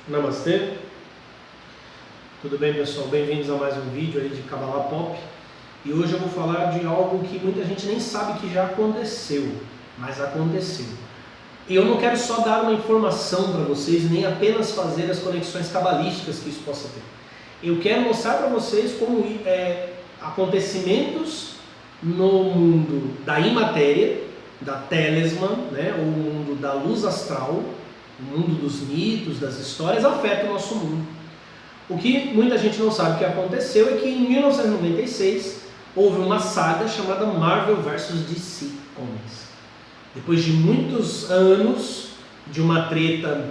Namastê, tudo bem pessoal? Bem-vindos a mais um vídeo aí de Kabbalah Pop. E hoje eu vou falar de algo que muita gente nem sabe que já aconteceu, mas aconteceu. E eu não quero só dar uma informação para vocês, nem apenas fazer as conexões cabalísticas que isso possa ter. Eu quero mostrar para vocês como acontecimentos no mundo da imatéria, da Telesman, né, ou mundo da luz astral, o mundo dos mitos, das histórias, afeta o nosso mundo. O que muita gente não sabe que aconteceu é que em 1996 houve uma saga chamada Marvel vs DC Comics. Depois de muitos anos de uma treta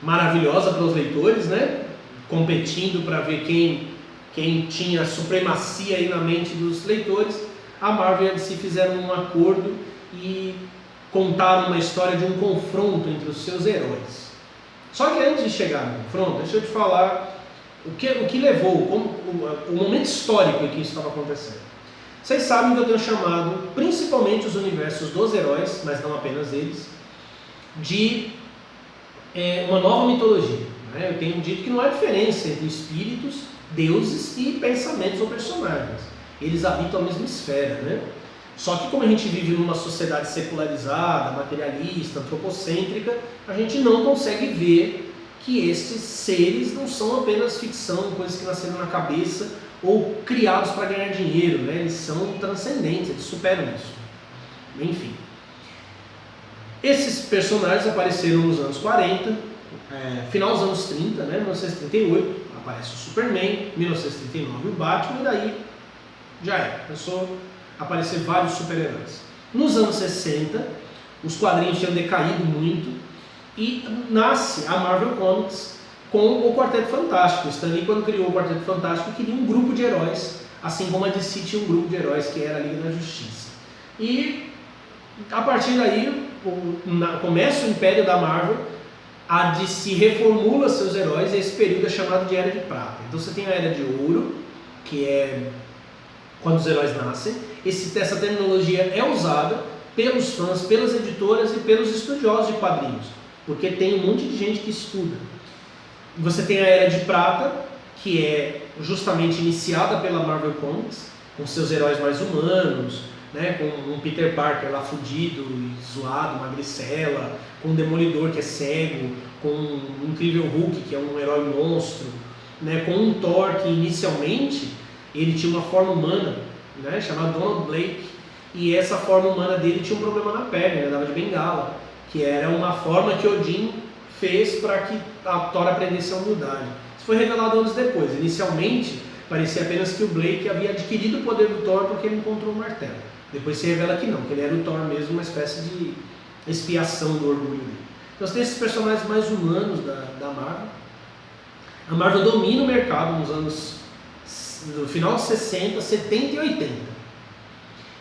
maravilhosa para os leitores, né, competindo para ver quem tinha supremacia aí na mente dos leitores, a Marvel e a DC fizeram um acordo e contaram uma história de um confronto entre os seus heróis. Só que antes de chegar no confronto, deixa eu te falar o que levou, o momento histórico em que isso estava acontecendo. Vocês sabem que eu tenho chamado principalmente os universos dos heróis, mas não apenas eles, de uma nova mitologia. Né? Eu tenho dito que não há diferença entre espíritos, deuses e pensamentos ou personagens. Eles habitam a mesma esfera, né? Só que como a gente vive numa sociedade secularizada, materialista, antropocêntrica, a gente não consegue ver que esses seres não são apenas ficção, coisas que nasceram na cabeça ou criados para ganhar dinheiro, né? Eles são transcendentes, eles superam isso. Enfim. Esses personagens apareceram nos anos 40, final dos anos 30, né? 1938, aparece o Superman, 1939 o Batman, e daí já é. Começou a aparecer vários super-heróis. Nos anos 60, os quadrinhos tinham decaído muito e nasce a Marvel Comics com o Quarteto Fantástico. Stan Lee, quando criou o Quarteto Fantástico, queria um grupo de heróis, assim como a DC tinha um grupo de heróis que era a Liga da Justiça. E a partir daí, começa o Império da Marvel, a DC reformula seus heróis e esse período é chamado de Era de Prata. Então você tem a Era de Ouro, que é quando os heróis nascem. Essa terminologia é usada pelos fãs, pelas editoras e pelos estudiosos de quadrinhos, porque tem um monte de gente que estuda. Você tem a Era de Prata, que é justamente iniciada pela Marvel Comics, com seus heróis mais humanos, né, com um Peter Parker lá fudido e zoado, magricela, com um Demolidor que é cego, com um Incrível Hulk que é um herói monstro, né, com um Thor que inicialmente ele tinha uma forma humana, né, chamada Donald Blake, e essa forma humana dele tinha um problema na perna, ele andava de bengala, que era uma forma que Odin fez para que a Thor aprendesse a humildade. Isso foi revelado anos depois. Inicialmente, parecia apenas que o Blake havia adquirido o poder do Thor porque ele encontrou o martelo. Depois se revela que não, que ele era o Thor mesmo, uma espécie de expiação do orgulho dele. Então você tem esses personagens mais humanos da Marvel. A Marvel domina o mercado no final de 60, 70 e 80.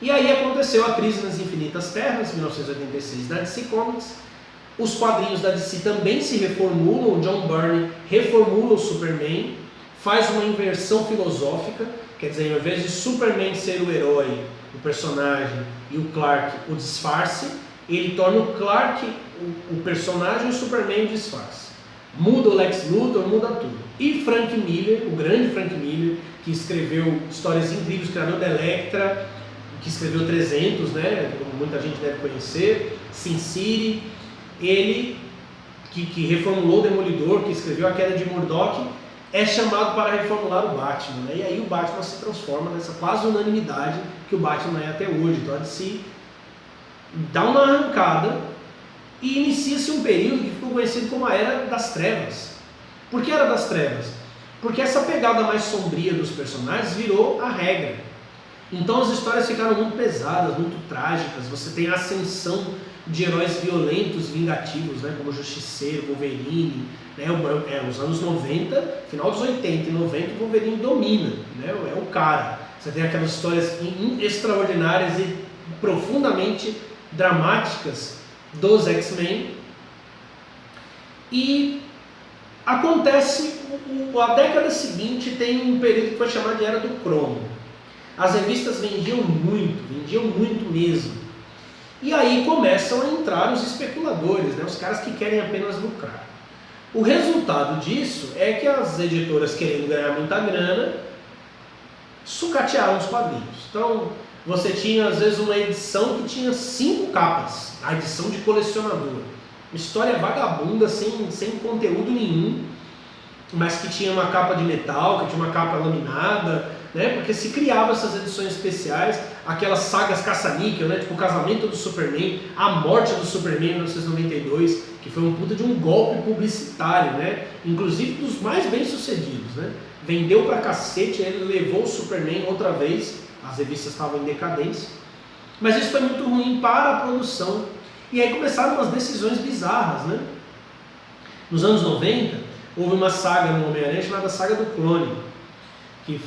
E aí aconteceu a Crise nas Infinitas Terras, 1986, da DC Comics. Os quadrinhos da DC também se reformulam, o John Byrne reformula o Superman, faz uma inversão filosófica, quer dizer, ao invés de Superman ser o herói, o personagem, e o Clark o disfarce, ele torna o Clark o personagem e o Superman o disfarce. Muda o Lex Luthor, muda tudo. E Frank Miller, o grande Frank Miller, que escreveu histórias incríveis, criador da Elektra, que escreveu 300, né, como muita gente deve conhecer, Sin City, ele que reformulou o Demolidor, que escreveu A Queda de Murdoch, é chamado para reformular o Batman, né, e aí o Batman se transforma nessa quase unanimidade que o Batman é até hoje. Então a DC dá uma arrancada e inicia-se um período que ficou conhecido como a Era das Trevas. Por que Era das Trevas? Porque essa pegada mais sombria dos personagens virou a regra. Então as histórias ficaram muito pesadas, muito trágicas. Você tem a ascensão de heróis violentos, vingativos, né, como o Justiceiro, Wolverine, né, os anos 90, final dos 80 e 90, o Wolverine domina, né, é o cara. Você tem aquelas histórias extraordinárias e profundamente dramáticas dos X-Men. E acontece, a década seguinte tem um período que foi chamado de Era do Cromo. As revistas vendiam muito mesmo. E aí começam a entrar os especuladores, né, os caras que querem apenas lucrar. O resultado disso é que as editoras, querendo ganhar muita grana, sucatearam os quadrinhos. Então, você tinha às vezes uma edição que tinha 5 capas, a edição de colecionador. Uma história vagabunda, sem conteúdo nenhum, mas que tinha uma capa de metal, que tinha uma capa laminada, né? Porque se criava essas edições especiais, aquelas sagas caça-níquel, né? Tipo o casamento do Superman, a morte do Superman em 1992, que foi um puta de um golpe publicitário, né? Inclusive dos mais bem-sucedidos, né? Vendeu pra cacete, ele levou o Superman outra vez, as revistas estavam em decadência, mas isso foi muito ruim para a produção. E aí começaram umas decisões bizarras, né? Nos anos 90, houve uma saga no Homem-Aranha chamada Saga do Clone, que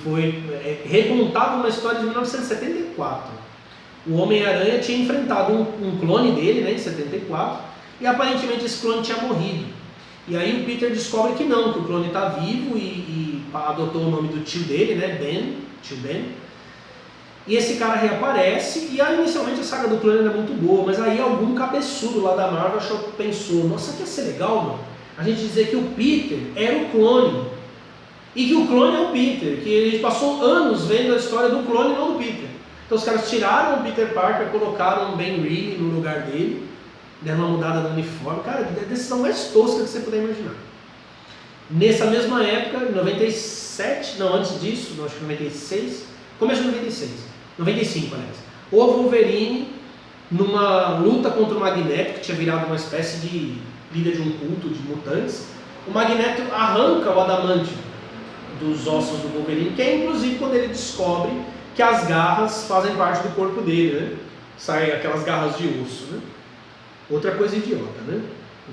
recontava uma história de 1974. O Homem-Aranha tinha enfrentado um clone dele, né, em 74, e aparentemente esse clone tinha morrido. E aí o Peter descobre que não, que o clone está vivo e adotou o nome do tio dele, né, tio Ben. E esse cara reaparece, e aí inicialmente a saga do clone era muito boa, mas aí algum cabeçudo lá da Marvel pensou, nossa, que ia ser legal, mano, a gente dizer que o Peter era o clone, e que o clone é o Peter, que a gente passou anos vendo a história do clone e não do Peter. Então os caras tiraram o Peter Parker, colocaram o Ben Reilly no lugar dele, deram uma mudada no uniforme, cara, a decisão mais tosca que você puder imaginar. Nessa mesma época, em 97, não, antes disso, não, acho que 96, começo de 95, aliás, o Wolverine, numa luta contra o Magneto, que tinha virado uma espécie de líder de um culto de mutantes, o Magneto arranca o adamante dos ossos do Wolverine, que é inclusive quando ele descobre que as garras fazem parte do corpo dele, né? Saem aquelas garras de osso, né? Outra coisa idiota, né?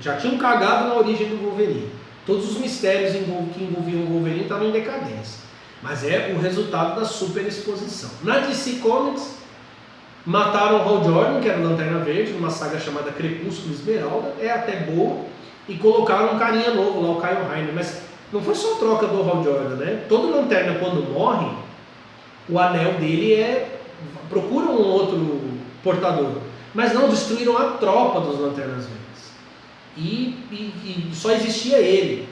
Já tinham cagado na origem do Wolverine. Todos os mistérios que envolviam o Wolverine estavam em decadência. Mas é o resultado da superexposição. Na DC Comics, mataram o Hal Jordan, que era o Lanterna Verde, numa saga chamada Crepúsculo Esmeralda, é até boa, e colocaram um carinha novo lá, o Kyle Rayner, mas não foi só a troca do Hal Jordan, né? Todo Lanterna, quando morre, o anel dele procura um outro portador, mas não, destruíram a tropa dos Lanternas Verdes, e só existia ele.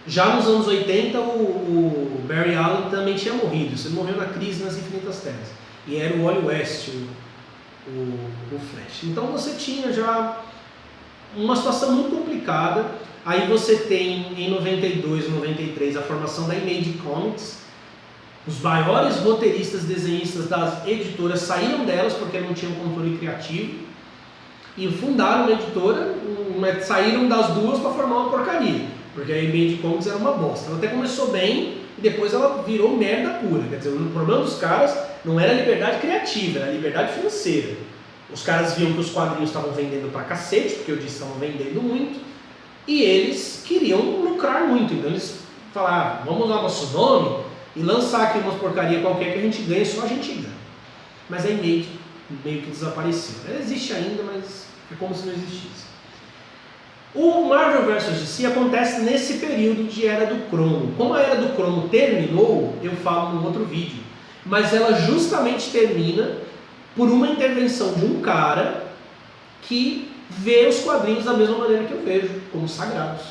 Já nos anos 80, o Barry Allen também tinha morrido. Ele morreu na Crise nas Infinitas Terras. E era o Wally West, o Flash. Então você tinha já uma situação muito complicada. Aí você tem, em 92 e 93, a formação da Image Comics. Os maiores roteiristas, desenhistas das editoras saíram delas porque não tinham controle criativo. E fundaram uma editora, saíram das duas para formar uma porcaria. Porque a Image Comics era uma bosta. Ela até começou bem e depois ela virou merda pura. Quer dizer, o problema dos caras não era a liberdade criativa, era a liberdade financeira. Os caras viam que os quadrinhos estavam vendendo pra cacete, porque eu disse que estavam vendendo muito, e eles queriam lucrar muito. Então eles falaram, vamos usar nosso nome e lançar aqui umas porcaria qualquer que a gente ganha, só a gente ganha. Mas a Image meio que desapareceu. Ela existe ainda, mas é como se não existisse. O Marvel vs DC acontece nesse período de Era do Cromo. Como a Era do Cromo terminou, eu falo num outro vídeo, mas ela justamente termina por uma intervenção de um cara que vê os quadrinhos da mesma maneira que eu vejo, como sagrados.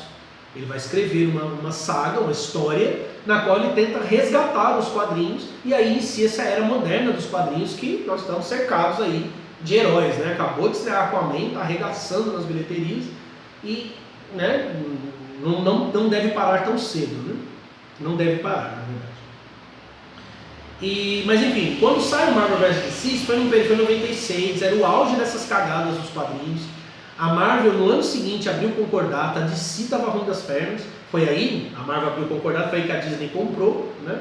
Ele vai escrever uma saga, uma história, na qual ele tenta resgatar os quadrinhos, e aí inicia essa era moderna dos quadrinhos que nós estamos cercados aí de heróis, né? Acabou de estrear Aquaman, está arregaçando nas bilheterias, e né, não deve parar tão cedo, né? Não deve parar, na verdade. Mas enfim, quando sai o Marvel vs DC, isso foi em 96, era o auge dessas cagadas dos quadrinhos. A Marvel no ano seguinte abriu concordata, a DC estava ruim das pernas, foi aí, a Marvel abriu concordata, foi aí que a Disney comprou, né?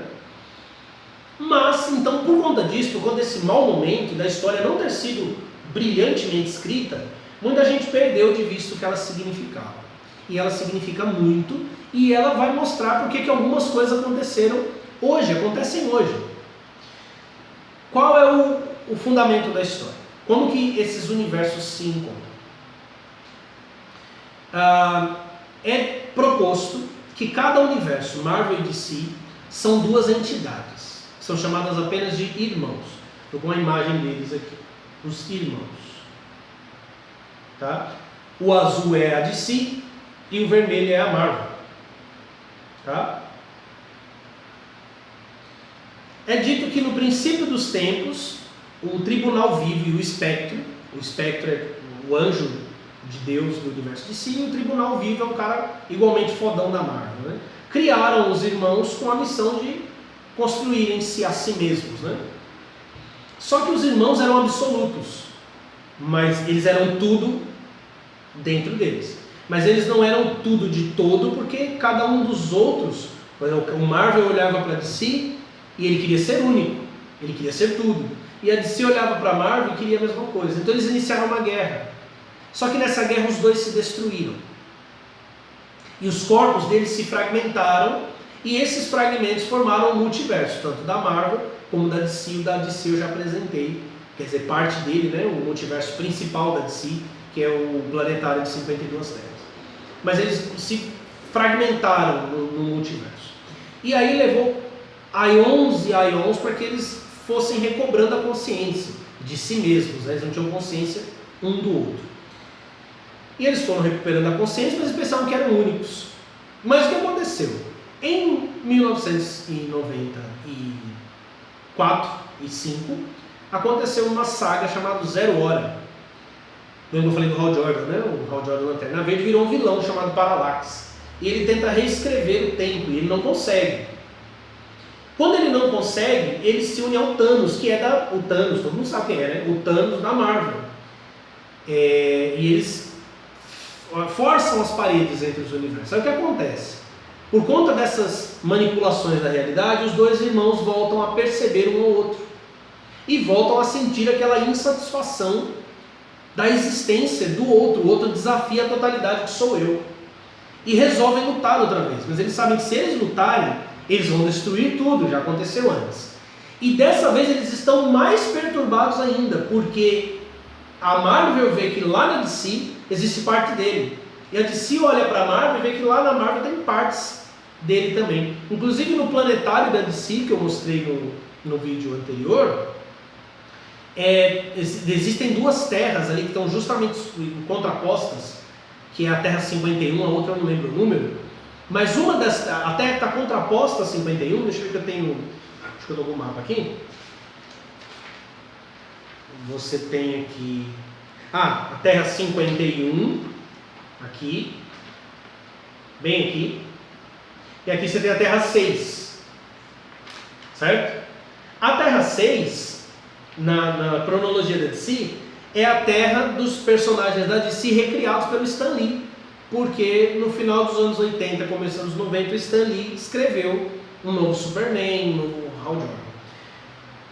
Mas, então, por conta disso, por conta desse mau momento, da história não ter sido brilhantemente escrita, muita gente perdeu de vista o que ela significava. E ela significa muito, e ela vai mostrar porque que algumas coisas aconteceram hoje, acontecem hoje. Qual é o fundamento da história? Como que esses universos se encontram? É proposto que cada universo, Marvel e DC, são duas entidades. São chamadas apenas de irmãos. Estou com a imagem deles aqui. Os irmãos. Tá? o azul é a DC e o vermelho é a Marvel. Tá? É dito que no princípio dos tempos, o tribunal vivo e o espectro é o anjo de Deus do universo DC, e o tribunal vivo é um cara igualmente fodão da Marvel, né? Criaram os irmãos com a missão de construírem-se a si mesmos, né? Só que os irmãos eram absolutos, mas eles eram tudo dentro deles. Mas eles não eram tudo de todo, porque cada um dos outros, por exemplo, o Marvel olhava para DC e ele queria ser único, ele queria ser tudo. E a DC olhava para a Marvel e queria a mesma coisa. Então eles iniciaram uma guerra. Só que nessa guerra os dois se destruíram. E os corpos deles se fragmentaram, e esses fragmentos formaram um multiverso, tanto da Marvel como da DC. O da DC eu já apresentei, quer dizer, parte dele, né, o multiverso principal da DC, que é o planetário de 52 terras. Mas eles se fragmentaram no multiverso. E aí levou aions e aions para que eles fossem recobrando a consciência de si mesmos, né? Eles não tinham consciência um do outro. E eles foram recuperando a consciência, mas eles pensavam que eram únicos. Mas o que aconteceu? Em 1994 e 5 aconteceu uma saga chamada Zero Hora. Lembra que eu falei do Hal Jordan, né? O Hal Jordan Lanterna Verde virou um vilão chamado Parallax. E ele tenta reescrever o tempo, e ele não consegue. Quando ele não consegue, ele se une ao Thanos, que é o Thanos, todo mundo sabe quem é, né? O Thanos da Marvel. E eles forçam as paredes entre os universos. Sabe o que acontece? Por conta dessas manipulações da realidade, os dois irmãos voltam a perceber um ao outro. E voltam a sentir aquela insatisfação da existência do outro. O outro desafia a totalidade que sou eu. E resolvem lutar outra vez. Mas eles sabem que se eles lutarem, eles vão destruir tudo, já aconteceu antes. E dessa vez eles estão mais perturbados ainda, porque a Marvel vê que lá na DC existe parte dele. E a DC olha para a Marvel e vê que lá na Marvel tem partes dele também. Inclusive no planetário da DC, que eu mostrei no vídeo anterior, existem duas terras ali que estão justamente contrapostas, que é a Terra 51, a outra eu não lembro o número. Mas a Terra está contraposta a 51, deixa eu ver que eu tenho, acho que eu dou algum mapa aqui. Você tem aqui, a Terra 51, aqui, bem aqui, e aqui você tem a Terra 6, certo? A Terra 6, na cronologia da DC, é a Terra dos personagens da DC recriados pelo Stan Lee. Porque no final dos anos 80, começando os 90, o Stan Lee escreveu um novo Superman, um novo Hal Jordan.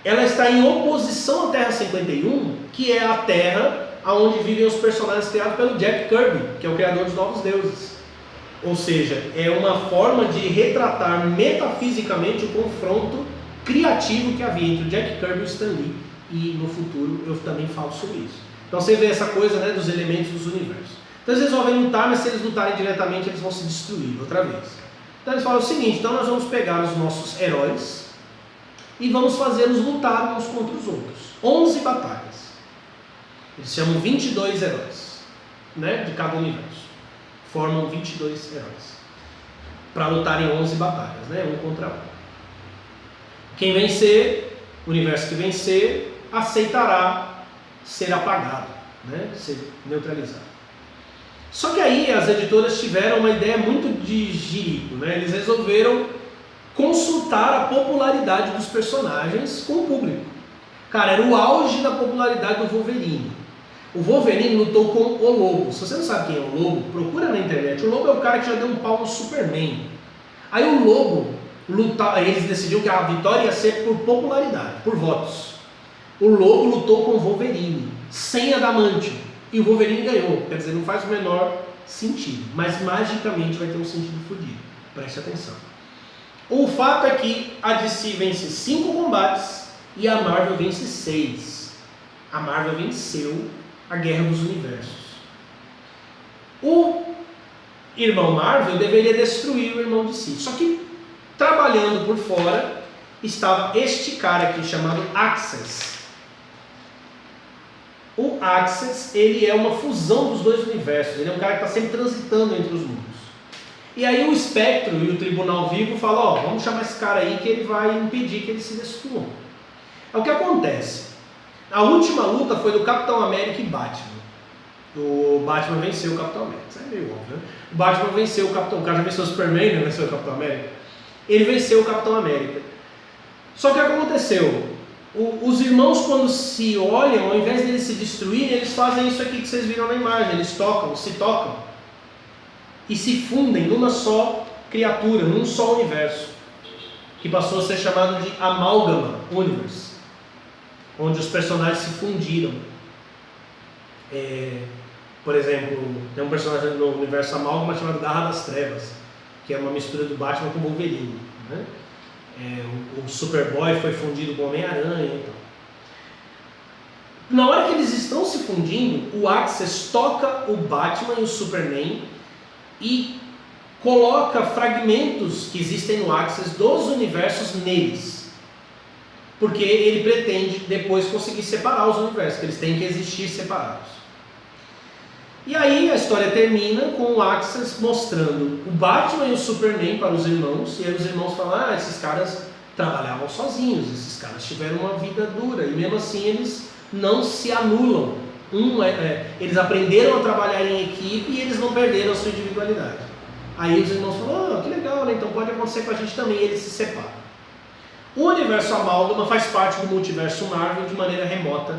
Ela está em oposição à Terra 51, que é a Terra onde vivem os personagens criados pelo Jack Kirby, que é o criador dos Novos Deuses. Ou seja, é uma forma de retratar metafisicamente o confronto criativo que havia entre o Jack Kirby e o Stan Lee. E no futuro eu também falo sobre isso. Então você vê essa coisa, né, dos elementos dos universos. Então eles resolvem lutar, mas se eles lutarem diretamente, eles vão se destruir outra vez. Então eles falam o seguinte: então nós vamos pegar os nossos heróis e vamos fazê-los lutar uns contra os outros. 11 batalhas. Eles chamam 22 heróis, né, de cada universo. Formam 22 heróis. Para lutar em 11 batalhas, né, um contra um. Quem vencer, o universo que vencer, aceitará ser apagado, né, ser neutralizado. Só que aí as editoras tiveram uma ideia muito de jirico, né? Eles resolveram consultar a popularidade dos personagens com o público. Cara, era o auge da popularidade do Wolverine. O Wolverine lutou com o Lobo. Se você não sabe quem é o Lobo, procura na internet. O Lobo é o cara que já deu um pau no Superman. Aí o Lobo eles decidiram que a vitória ia ser por popularidade, por votos. O Lobo lutou com o Wolverine, sem adamante. E o Wolverine ganhou, quer dizer, não faz o menor sentido, mas magicamente vai ter um sentido fodido, preste atenção. O fato é que a DC vence 5 combates e a Marvel vence 6. A Marvel venceu a Guerra dos Universos. O irmão Marvel deveria destruir o irmão DC, só que trabalhando por fora estava este cara aqui chamado Access. O Access, ele é uma fusão dos dois universos, ele é um cara que está sempre transitando entre os mundos. E aí o Espectro e o Tribunal Vivo falam, ó, vamos chamar esse cara aí que ele vai impedir que eles se destruam. É o que acontece. A última luta foi do Capitão América e Batman. O Batman venceu o Capitão América, isso é meio óbvio, né? O Batman venceu o Capitão, o cara já venceu o Superman, né? Venceu o Capitão América. Ele venceu o Capitão América. Só que o que aconteceu? Os irmãos, quando se olham, ao invés de eles se destruírem, eles fazem isso aqui que vocês viram na imagem, eles se tocam e se fundem numa só criatura, num só universo, que passou a ser chamado de Amalgama Universe, onde os personagens se fundiram. Por exemplo, tem um personagem no universo Amalgama chamado Garra das Trevas, que é uma mistura do Batman com o Wolverine, né? O Superboy foi fundido com o Homem-Aranha e tal. Na hora que eles estão se fundindo, o Access toca o Batman e o Superman e coloca fragmentos que existem no Access dos universos neles. Porque ele pretende depois conseguir separar os universos, que eles têm que existir separados. E aí a história termina com o Access mostrando o Batman e o Superman para os irmãos, e aí os irmãos falam, esses caras trabalhavam sozinhos, esses caras tiveram uma vida dura, e mesmo assim eles não se anulam. Eles aprenderam a trabalhar em equipe e eles não perderam a sua individualidade. Aí os irmãos falam, que legal, né? Então pode acontecer com a gente também, e eles se separam. O universo Amálgama faz parte do multiverso Marvel de maneira remota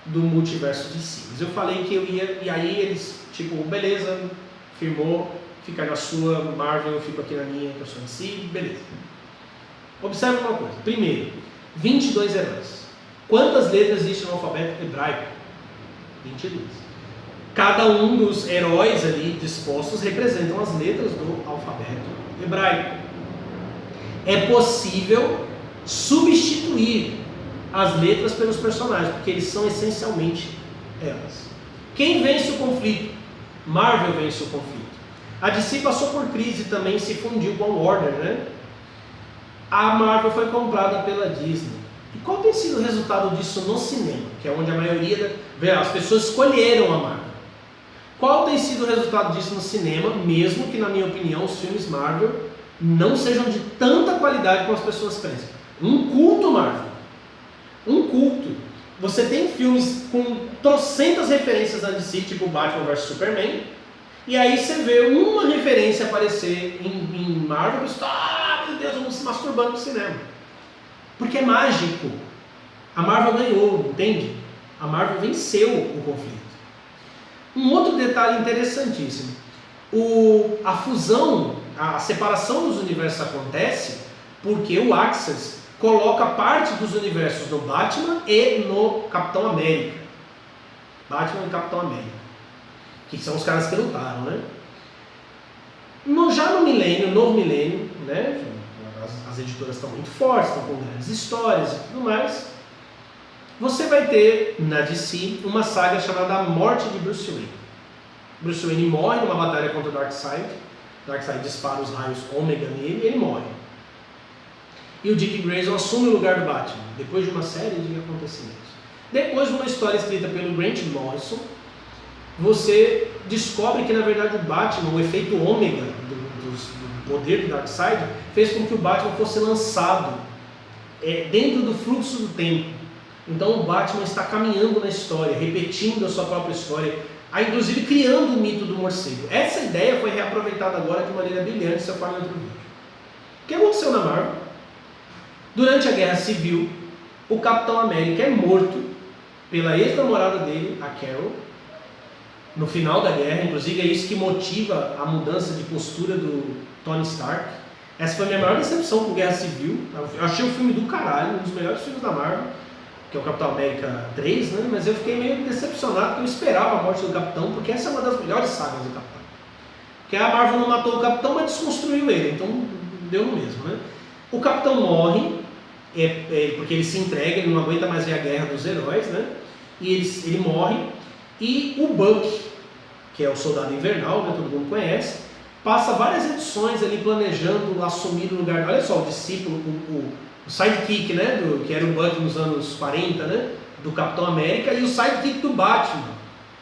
do multiverso DC. Mas eu falei que eu ia, e aí eles, beleza, firmou, fica na sua Marvel, eu fico aqui na minha, que eu sou DC, beleza. Observe uma coisa. Primeiro, 22 heróis. Quantas letras existem no alfabeto hebraico? 22. Cada um dos heróis ali dispostos representam as letras do alfabeto hebraico. É possível substituir as letras pelos personagens, porque eles são essencialmente elas. Quem vence o conflito? Marvel vence o conflito. A DC passou por crise também, se fundiu com a Warner, né? A Marvel foi comprada pela Disney. E qual tem sido o resultado disso no cinema? Que é onde a maioria as pessoas escolheram a Marvel. Qual tem sido o resultado disso no cinema, mesmo que, na minha opinião, os filmes Marvel não sejam de tanta qualidade como as pessoas pensam? Um culto Marvel. Um culto. Você tem filmes com trocentas referências da DC, tipo Batman vs Superman, e aí você vê uma referência aparecer em Marvel e você fala, meu Deus, vamos se masturbando no cinema. Porque é mágico. A Marvel ganhou, entende? A Marvel venceu o conflito. Um outro detalhe interessantíssimo. A fusão, a separação dos universos acontece porque o Access coloca parte dos universos no Batman e no Capitão América. Batman e Capitão América. Que são os caras que lutaram, né? Já no novo milênio, né? As editoras estão muito fortes, estão com grandes histórias e tudo mais. Você vai ter, na DC, uma saga chamada A Morte de Bruce Wayne. Bruce Wayne morre numa batalha contra o Darkseid. Darkseid dispara os raios ômega nele e ele morre. E o Dick Grayson assume o lugar do Batman, depois de uma série de acontecimentos. Depois de uma história escrita pelo Grant Morrison, você descobre que, na verdade, o Batman, o efeito ômega do poder do Darkseid, fez com que o Batman fosse lançado dentro do fluxo do tempo. Então o Batman está caminhando na história, repetindo a sua própria história, inclusive criando o mito do morcego. Essa ideia foi reaproveitada agora de maneira brilhante, se eu falo em outro vídeo. O que aconteceu na Marvel? Durante a Guerra Civil, o Capitão América é morto pela ex-namorada dele, a Carol, no final da guerra. Inclusive é isso que motiva a mudança de postura do Tony Stark. Essa foi a minha maior decepção com Guerra Civil. Eu achei o filme do caralho, um dos melhores filmes da Marvel, que é o Capitão América 3, né? Mas eu fiquei meio decepcionado porque eu esperava a morte do Capitão, porque essa é uma das melhores sagas do Capitão. Porque a Marvel não matou o Capitão, mas desconstruiu ele, então deu no mesmo, né? O Capitão morre, porque ele se entrega, ele não aguenta mais ver a guerra dos heróis, né? E ele morre, e o Buck, que é o Soldado Invernal, né? Todo mundo conhece, passa várias edições ali planejando assumir o lugar. Olha só, o discípulo, o sidekick, né? Que era o Buck nos anos 40, né? do Capitão América e o sidekick do Batman,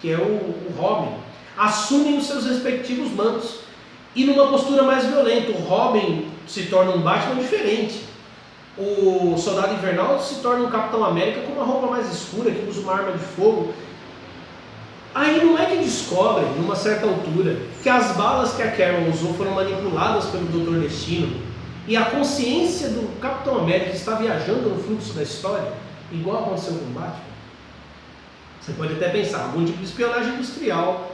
que é o Robin, assumem os seus respectivos mantos. E numa postura mais violenta, o Robin se torna um Batman diferente. O Soldado Invernal se torna um Capitão América com uma roupa mais escura, que usa uma arma de fogo. Aí não é que descobrem, numa certa altura, que as balas que a Carol usou foram manipuladas pelo Dr. Destino e a consciência do Capitão América está viajando no fluxo da história, igual aconteceu com o Batman? Você pode até pensar, algum tipo de espionagem industrial,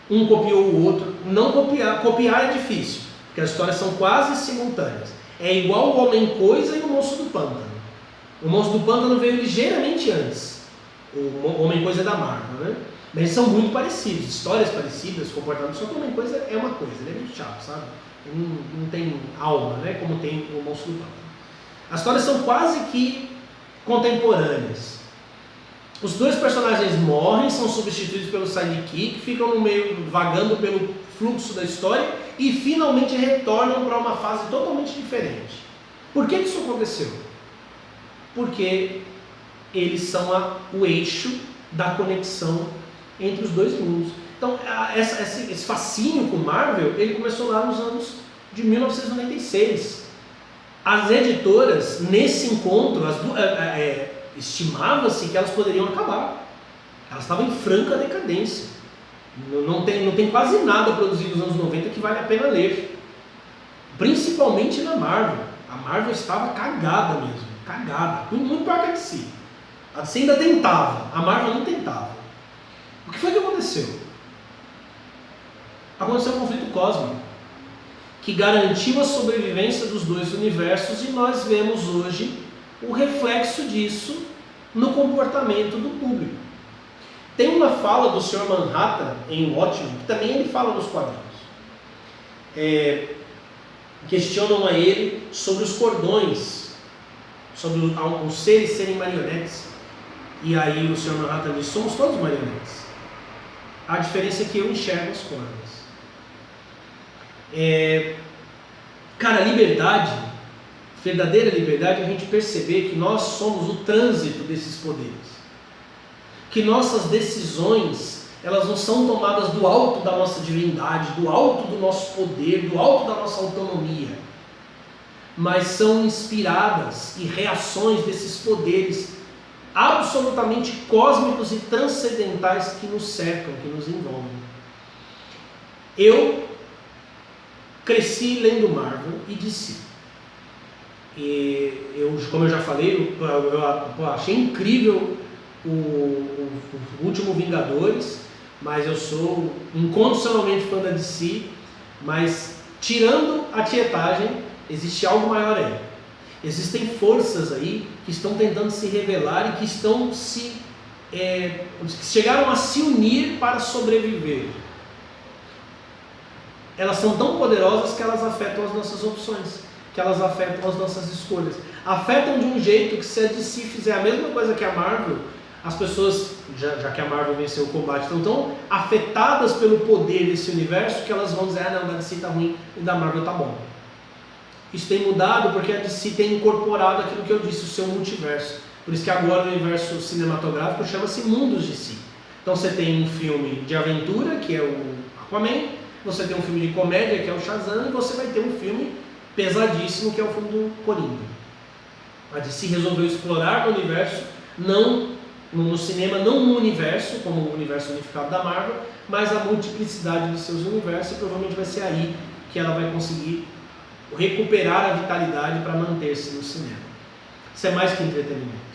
um copiou o outro. Não copiar é difícil, porque as histórias são quase simultâneas. É igual o Homem-Coisa e o Monstro do Pântano. O Monstro do Pântano veio ligeiramente antes, o Homem-Coisa é da Marvel, né? Mas eles são muito parecidos, histórias parecidas, comportamentos, só que o Homem-Coisa é uma coisa, ele é muito chato, sabe? Ele não tem alma, né? Como tem o Monstro do Pântano. As histórias são quase que contemporâneas. Os dois personagens morrem, são substituídos pelo sidekick, ficam no meio, vagando pelo fluxo da história e finalmente retornam para uma fase totalmente diferente. Por que isso aconteceu? Porque eles são o eixo da conexão entre os dois mundos. Então, esse fascínio com Marvel, ele começou lá nos anos de 1996. As editoras, nesse encontro, estimava-se que elas poderiam acabar. Elas estavam em franca decadência. Não tem quase nada produzido nos anos 90 que vale a pena ler. Principalmente na Marvel. A Marvel estava cagada mesmo. Cagada. Muito pior que a DC. A DC ainda tentava. A Marvel não tentava. O que foi que aconteceu? Aconteceu um conflito cósmico que garantiu a sobrevivência dos dois universos e nós vemos hoje o reflexo disso no comportamento do público. Tem uma fala do Sr. Manhattan em Watchmen, que também ele fala nos quadrinhos. Questionam a ele sobre os cordões, sobre os seres serem marionetes. E aí o Sr. Manhattan diz, somos todos marionetes. A diferença é que eu enxergo as cordas. Cara, liberdade, verdadeira liberdade, é a gente perceber que nós somos o trânsito desses poderes. Que nossas decisões, elas não são tomadas do alto da nossa divindade, do alto do nosso poder, do alto da nossa autonomia, mas são inspiradas e reações desses poderes absolutamente cósmicos e transcendentais que nos cercam, que nos envolvem. Eu cresci lendo Marvel e DC. Como eu já falei, eu achei incrível o último Vingadores, mas eu sou incondicionalmente fã da DC, mas tirando a tietagem, existe algo maior aí. Existem forças aí que estão tentando se revelar e que estão que chegaram a se unir para sobreviver. Elas são tão poderosas que elas afetam as nossas opções, que elas afetam as nossas escolhas. Afetam de um jeito que, se a DC fizer a mesma coisa que a Marvel, as pessoas, já que a Marvel venceu o combate, estão tão afetadas pelo poder desse universo que elas vão dizer, não, da DC tá ruim e da Marvel tá bom. Isso tem mudado porque a DC tem incorporado aquilo que eu disse, o seu multiverso. Por isso que agora o universo cinematográfico chama-se Mundos DC. Então você tem um filme de aventura, que é o Aquaman, você tem um filme de comédia, que é o Shazam, e você vai ter um filme pesadíssimo, que é o filme do Coringa. A DC resolveu explorar o universo, não no cinema, não no universo, como o universo unificado da Marvel, mas a multiplicidade dos seus universos, e provavelmente vai ser aí que ela vai conseguir recuperar a vitalidade para manter-se no cinema. Isso é mais que entretenimento.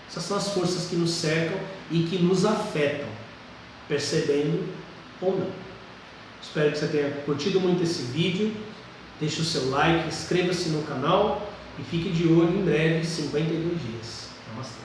Essas são as forças que nos cercam e que nos afetam, percebendo ou não. Espero que você tenha curtido muito esse vídeo. Deixe o seu like, inscreva-se no canal e fique de olho em breve, 52 dias. Namastê.